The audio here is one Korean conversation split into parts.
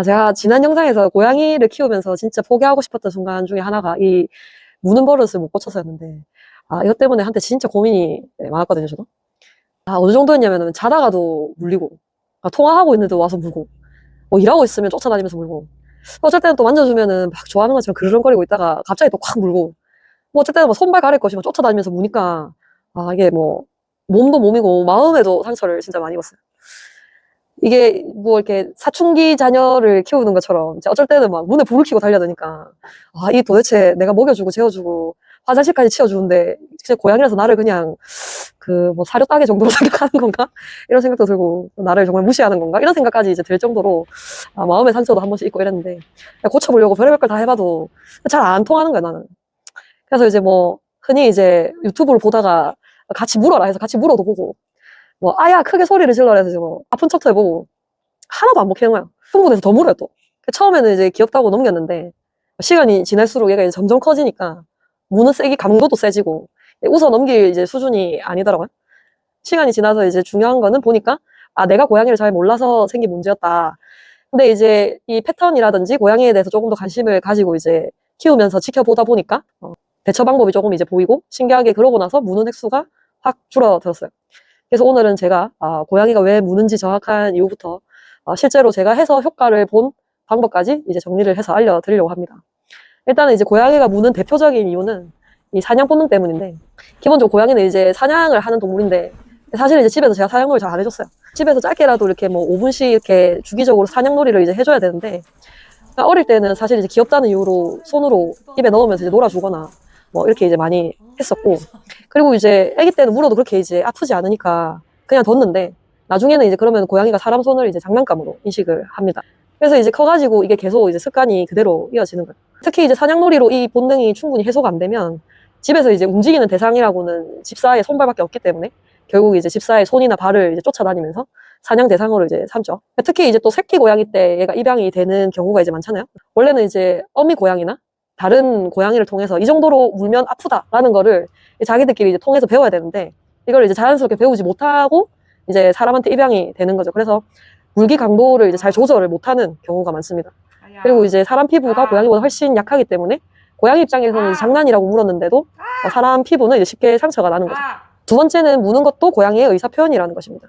제가 지난 영상에서 고양이를 키우면서 진짜 포기하고 싶었던 순간 중에 하나가 이 무는 버릇을 못 고쳐서였는데, 이것 때문에 한때 진짜 고민이 많았거든요, 저도. 어느 정도였냐면은 자다가도 물리고, 통화하고 있는데도 와서 물고, 뭐 일하고 있으면 쫓아다니면서 물고, 어쩔 때는 또 만져주면은 막 좋아하는 것처럼 그르렁거리고 있다가 갑자기 또 콱 물고, 뭐 어쩔 때는 뭐 손발 가릴 것이면 쫓아다니면서 무니까, 이게 뭐, 몸도 몸이고 마음에도 상처를 진짜 많이 입었어요. 이게 뭐 이렇게 사춘기 자녀를 키우는 것처럼 어쩔 때는 막 문에 불을 켜고 달려드니까 이 도대체 내가 먹여주고 재워주고 화장실까지 치워주는데 진짜 고양이라서 나를 그냥 그 뭐 사료 따개 정도로 생각하는 건가? 이런 생각도 들고 나를 정말 무시하는 건가? 이런 생각까지 이제 들 정도로 마음의 상처도 한 번씩 있고 이랬는데 고쳐보려고 별의별 걸 다 해봐도 잘 안 통하는 거야 나는. 그래서 이제 뭐 흔히 이제 유튜브를 보다가 같이 물어라 해서 같이 물어도 보고 뭐 아야 크게 소리를 질러라 해서 뭐 아픈 척도 해보고 하나도 안 먹히는 거야. 흥분해서 더 물어요 또. 처음에는 이제 귀엽다고 넘겼는데 시간이 지날수록 얘가 이제 점점 커지니까 무는 세기 강도도 세지고 웃어 넘길 이제 수준이 아니더라고요. 시간이 지나서 이제 중요한 거는 보니까 내가 고양이를 잘 몰라서 생긴 문제였다. 근데 이제 이 패턴이라든지 고양이에 대해서 조금 더 관심을 가지고 이제 키우면서 지켜보다 보니까 대처 방법이 조금 이제 보이고 신기하게 그러고 나서 무는 횟수가 확 줄어들었어요. 그래서 오늘은 제가 고양이가 왜 무는지 정확한 이유부터 실제로 제가 해서 효과를 본 방법까지 이제 정리를 해서 알려드리려고 합니다. 일단은 이제 고양이가 무는 대표적인 이유는 이 사냥 본능 때문인데, 기본적으로 고양이는 이제 사냥을 하는 동물인데 사실 이제 집에서 제가 사냥놀이 잘 안 해줬어요. 집에서 짧게라도 이렇게 뭐 5분씩 이렇게 주기적으로 사냥놀이를 이제 해줘야 되는데, 어릴 때는 사실 이제 귀엽다는 이유로 손으로 입에 넣으면서 이제 놀아주거나 뭐 이렇게 이제 많이 했었고, 그리고 이제 아기 때는 물어도 그렇게 이제 아프지 않으니까 그냥 뒀는데 나중에는 이제 그러면 고양이가 사람 손을 이제 장난감으로 인식을 합니다. 그래서 이제 커가지고 이게 계속 이제 습관이 그대로 이어지는 거예요. 특히 이제 사냥놀이로 이 본능이 충분히 해소가 안 되면 집에서 이제 움직이는 대상이라고는 집사의 손발밖에 없기 때문에 결국 이제 집사의 손이나 발을 이제 쫓아다니면서 사냥 대상으로 이제 삼죠. 특히 이제 또 새끼 고양이 때 얘가 입양이 되는 경우가 이제 많잖아요. 원래는 이제 어미 고양이나 다른 고양이를 통해서 이 정도로 물면 아프다라는 거를 자기들끼리 이제 통해서 배워야 되는데 이걸 이제 자연스럽게 배우지 못하고 이제 사람한테 입양이 되는 거죠. 그래서 물기 강도를 이제 잘 조절을 못하는 경우가 많습니다. 그리고 이제 사람 피부가 고양이보다 훨씬 약하기 때문에 고양이 입장에서는 이제 장난이라고 물었는데도 사람 피부는 이제 쉽게 상처가 나는 거죠. 두 번째는 무는 것도 고양이의 의사 표현이라는 것입니다.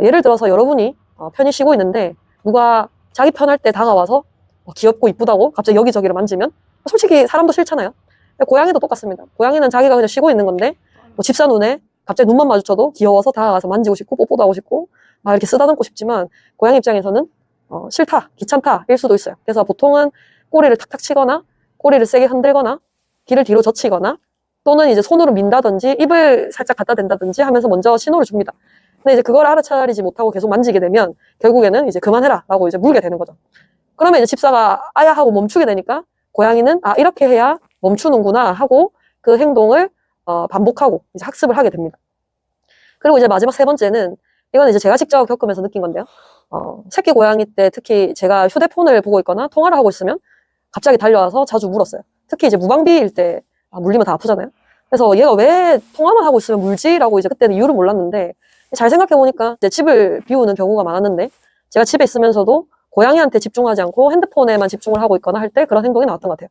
예를 들어서 여러분이 편히 쉬고 있는데 누가 자기 편할 때 다가와서 귀엽고 이쁘다고 갑자기 여기저기를 만지면 솔직히 사람도 싫잖아요. 고양이도 똑같습니다. 고양이는 자기가 그냥 쉬고 있는 건데 뭐 집사 눈에 갑자기 눈만 마주쳐도 귀여워서 다가가서 만지고 싶고 뽀뽀도 하고 싶고 막 이렇게 쓰다듬고 싶지만 고양이 입장에서는 싫다, 귀찮다 일 수도 있어요. 그래서 보통은 꼬리를 탁탁 치거나 꼬리를 세게 흔들거나 귀를 뒤로 젖히거나 또는 이제 손으로 민다든지 입을 살짝 갖다 댄다든지 하면서 먼저 신호를 줍니다. 근데 이제 그걸 알아차리지 못하고 계속 만지게 되면 결국에는 이제 그만해라 라고 이제 물게 되는 거죠. 그러면 이제 집사가 아야 하고 멈추게 되니까 고양이는 이렇게 해야 멈추는구나 하고 그 행동을 반복하고 이제 학습을 하게 됩니다. 그리고 이제 마지막 세 번째는 이건 이제 제가 직접 겪으면서 느낀 건데요. 새끼 고양이 때 특히 제가 휴대폰을 보고 있거나 통화를 하고 있으면 갑자기 달려와서 자주 물었어요. 특히 이제 무방비일 때 물리면 다 아프잖아요. 그래서 얘가 왜 통화만 하고 있으면 물지라고 이제 그때는 이유를 몰랐는데 잘 생각해보니까 이제 집을 비우는 경우가 많았는데 제가 집에 있으면서도 고양이한테 집중하지 않고 핸드폰에만 집중을 하고 있거나 할 때 그런 행동이 나왔던 것 같아요.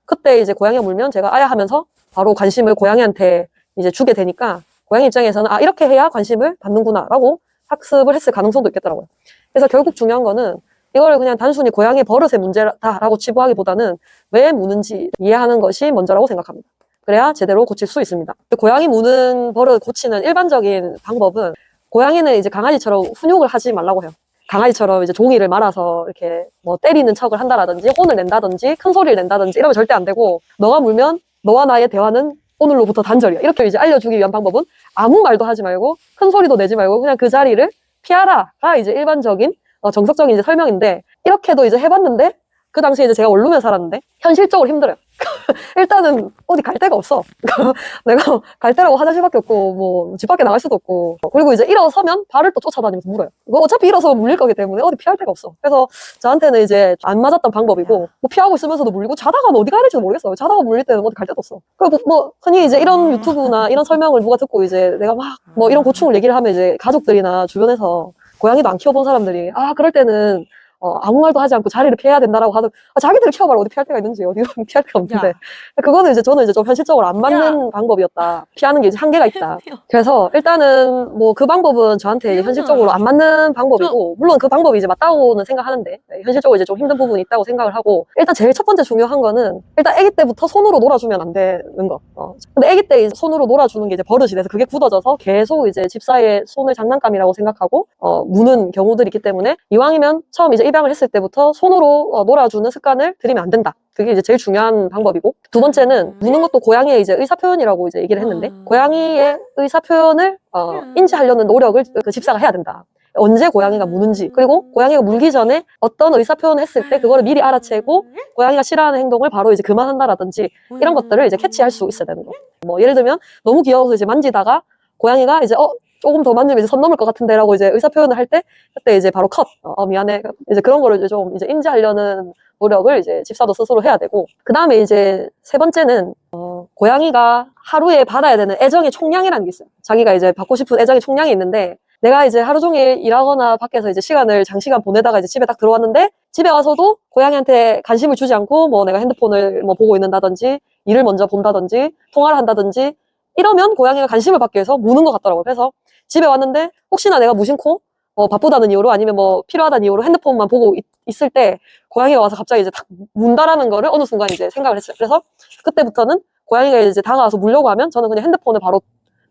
그때 이제 고양이가 물면 제가 아야 하면서 바로 관심을 고양이한테 이제 주게 되니까 고양이 입장에서는 이렇게 해야 관심을 받는구나 라고 학습을 했을 가능성도 있겠더라고요. 그래서 결국 중요한 거는 이거를 그냥 단순히 고양이 버릇의 문제다라고 치부하기보다는 왜 무는지 이해하는 것이 먼저라고 생각합니다. 그래야 제대로 고칠 수 있습니다. 고양이 무는 버릇 고치는 일반적인 방법은 고양이는 이제 강아지처럼 훈육을 하지 말라고 해요. 강아지처럼 이제 종이를 말아서 이렇게 뭐 때리는 척을 한다라든지 혼을 낸다든지 큰 소리를 낸다든지 이러면 절대 안 되고 너가 물면 너와 나의 대화는 오늘로부터 단절이야. 이렇게 이제 알려주기 위한 방법은 아무 말도 하지 말고 큰 소리도 내지 말고 그냥 그 자리를 피하라가 이제 일반적인 정석적인 이제 설명인데 이렇게도 이제 해봤는데 그 당시에 이제 제가 원룸에 살았는데 현실적으로 힘들어요. 일단은 어디 갈 데가 없어. 내가 갈 데라고 화장실밖에 없고 뭐 집 밖에 나갈 수도 없고 그리고 이제 일어서면 발을 또 쫓아다니면서 물어요. 이거 어차피 일어서면 물릴 거기 때문에 어디 피할 데가 없어. 그래서 저한테는 이제 안 맞았던 방법이고 뭐 피하고 있으면서도 물리고 자다가는 어디 가야 될지도 모르겠어요. 자다가 물릴 때는 어디 갈 데도 없어. 그리고 뭐 흔히 이제 이런 유튜브나 이런 설명을 누가 듣고 이제 내가 막 뭐 이런 고충을 얘기를 하면 이제 가족들이나 주변에서 고양이도 안 키워본 사람들이 그럴 때는 아무 말도 하지 않고 자리를 피해야 된다라고 하던, 자기들을 키워봐라. 어디 피할 데가 있는지, 어디 피할 데가 없는데. 야. 그거는 이제 저는 이제 좀 현실적으로 안 맞는 방법이었다. 피하는 게 이제 한계가 있다. 그래서 일단은 뭐 그 방법은 저한테 이제 현실적으로 안 맞는 방법이고, 물론 그 방법이 이제 맞다고는 생각하는데, 네, 현실적으로 이제 좀 힘든 부분이 있다고 생각을 하고, 일단 제일 첫 번째 중요한 거는, 일단 아기 때부터 손으로 놀아주면 안 되는 거. 근데 아기 때 이제 손으로 놀아주는 게 이제 버릇이 돼서 그게 굳어져서 계속 이제 집사의 손을 장난감이라고 생각하고, 무는 경우들이 있기 때문에, 이왕이면 처음 이제 입양을 했을 때부터 손으로 놀아주는 습관을 들이면 안 된다. 그게 이제 제일 중요한 방법이고, 두 번째는 무는 것도 고양이의 이제 의사표현이라고 이제 얘기를 했는데, 고양이의 의사표현을 인지하려는 노력을 그 집사가 해야 된다. 언제 고양이가 무는지, 그리고 고양이가 물기 전에 어떤 의사표현을 했을 때 그거를 미리 알아채고 고양이가 싫어하는 행동을 바로 이제 그만한다라든지 이런 것들을 이제 캐치할 수 있어야 되는 거. 뭐 예를 들면 너무 귀여워서 이제 만지다가 고양이가 이제 조금 더 만지면 이제 선 넘을 것 같은데라고 이제 의사표현을 할 때 그때 이제 바로 컷. 미안해. 이제 그런 거를 이제 좀 이제 인지하려는 노력을 이제 집사도 스스로 해야 되고, 그 다음에 이제 세 번째는 고양이가 하루에 받아야 되는 애정의 총량이라는 게 있어요. 자기가 이제 받고 싶은 애정의 총량이 있는데, 내가 이제 하루 종일 일하거나 밖에서 이제 장시간 보내다가 이제 집에 딱 들어왔는데, 집에 와서도 고양이한테 관심을 주지 않고 뭐 내가 핸드폰을 뭐 보고 있는다든지 일을 먼저 본다든지 통화를 한다든지 이러면 고양이가 관심을 받기 위해서 무는 것 같더라고요. 그래서 집에 왔는데 혹시나 내가 무심코 바쁘다는 이유로 아니면 뭐 필요하다는 이유로 핸드폰만 보고 있을 때 고양이가 와서 갑자기 이제 딱 문다라는 거를 어느 순간 이제 생각을 했어요. 그래서 그때부터는 고양이가 이제 다가와서 물려고 하면 저는 그냥 핸드폰을 바로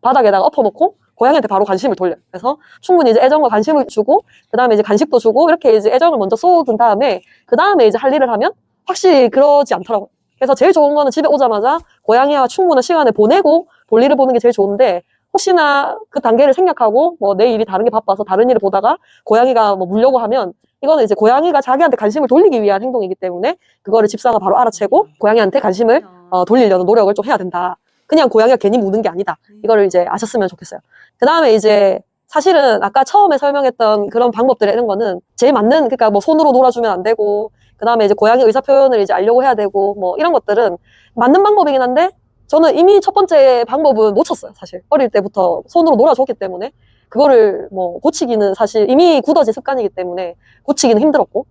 바닥에다가 엎어놓고 고양이한테 바로 관심을 돌려요. 그래서 충분히 이제 애정과 관심을 주고, 그 다음에 이제 간식도 주고, 이렇게 이제 애정을 먼저 쏟은 다음에, 그 다음에 이제 할 일을 하면 확실히 그러지 않더라고요. 그래서 제일 좋은 거는 집에 오자마자 고양이와 충분한 시간을 보내고 볼일을 보는 게 제일 좋은데, 혹시나 그 단계를 생략하고, 뭐 내 일이 다른 게 바빠서 다른 일을 보다가 고양이가 뭐 물려고 하면, 이거는 이제 고양이가 자기한테 관심을 돌리기 위한 행동이기 때문에, 그거를 집사가 바로 알아채고, 고양이한테 관심을 돌리려는 노력을 좀 해야 된다. 그냥 고양이가 괜히 무는 게 아니다. 이거를 이제 아셨으면 좋겠어요. 그 다음에 이제 사실은 아까 처음에 설명했던 그런 방법들 이런 거는 제일 맞는, 그러니까 뭐 손으로 놀아주면 안 되고, 그 다음에 이제 고양이 의사표현을 이제 알려고 해야 되고, 뭐 이런 것들은 맞는 방법이긴 한데, 저는 이미 첫 번째 방법은 놓쳤어요, 사실. 어릴 때부터 손으로 놀아줬기 때문에. 그거를 뭐 고치기는 사실 이미 굳어진 습관이기 때문에 고치기는 힘들었고.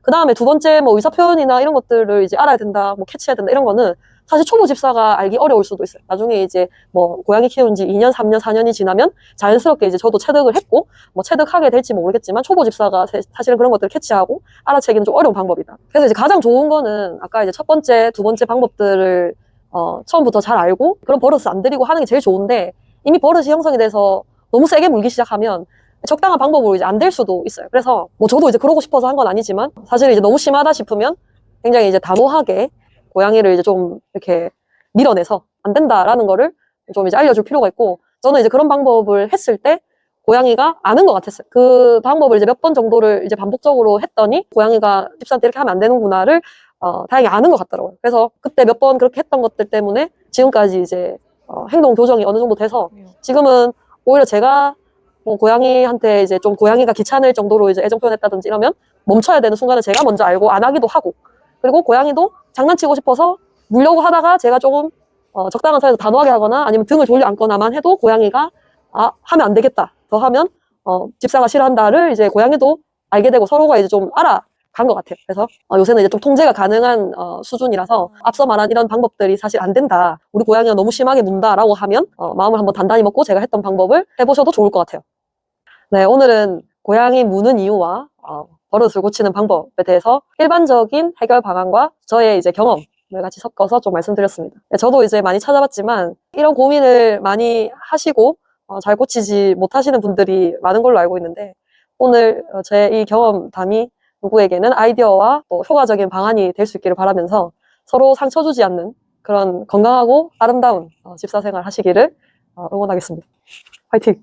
그 다음에 두 번째 뭐 의사표현이나 이런 것들을 이제 알아야 된다, 뭐 캐치해야 된다, 이런 거는 사실 초보 집사가 알기 어려울 수도 있어요. 나중에 이제 뭐 고양이 키운 지 2년, 3년, 4년이 지나면 자연스럽게 이제 저도 체득을 했고, 뭐 체득하게 될지 모르겠지만 초보 집사가 사실은 그런 것들을 캐치하고 알아채기는 좀 어려운 방법이다. 그래서 이제 가장 좋은 거는 아까 이제 첫 번째, 두 번째 방법들을 처음부터 잘 알고 그런 버릇을 안 들이고 하는 게 제일 좋은데, 이미 버릇이 형성이 돼서 너무 세게 물기 시작하면 적당한 방법으로 이제 안 될 수도 있어요. 그래서 뭐 저도 이제 그러고 싶어서 한 건 아니지만 사실 이제 너무 심하다 싶으면 굉장히 이제 단호하게 고양이를 이제 좀 이렇게 밀어내서 안 된다라는 거를 좀 이제 알려줄 필요가 있고, 저는 이제 그런 방법을 했을 때 고양이가 아는 것 같았어요. 그 방법을 이제 몇 번 정도를 이제 반복적으로 했더니 고양이가 집사한테 이렇게 하면 안 되는구나를 다행히 아는 것 같더라고요. 그래서 그때 몇 번 그렇게 했던 것들 때문에 지금까지 이제 행동 교정이 어느 정도 돼서 지금은 오히려 제가 뭐 고양이한테 이제 좀 고양이가 귀찮을 정도로 이제 애정 표현했다든지 이러면 멈춰야 되는 순간을 제가 먼저 알고 안 하기도 하고, 그리고 고양이도 장난치고 싶어서 물려고 하다가 제가 조금 적당한 선에서 단호하게 하거나 아니면 등을 돌려 앉거나만 해도 고양이가 하면 안 되겠다, 더 하면 집사가 싫어한다를 이제 고양이도 알게 되고 서로가 이제 좀 알아간 것 같아요. 그래서 요새는 이제 좀 통제가 가능한 수준이라서 앞서 말한 이런 방법들이 사실 안 된다, 우리 고양이가 너무 심하게 문다라고 하면 마음을 한번 단단히 먹고 제가 했던 방법을 해보셔도 좋을 것 같아요. 네, 오늘은 고양이 무는 이유와 버릇을 고치는 방법에 대해서 일반적인 해결 방안과 저의 이제 경험을 같이 섞어서 좀 말씀드렸습니다. 네, 저도 이제 많이 찾아봤지만 이런 고민을 많이 하시고 잘 고치지 못하시는 분들이 많은 걸로 알고 있는데, 오늘 제 이 경험담이 누구에게는 아이디어와 또 효과적인 방안이 될 수 있기를 바라면서 서로 상처 주지 않는 그런 건강하고 아름다운 집사 생활 하시기를 응원하겠습니다. 화이팅!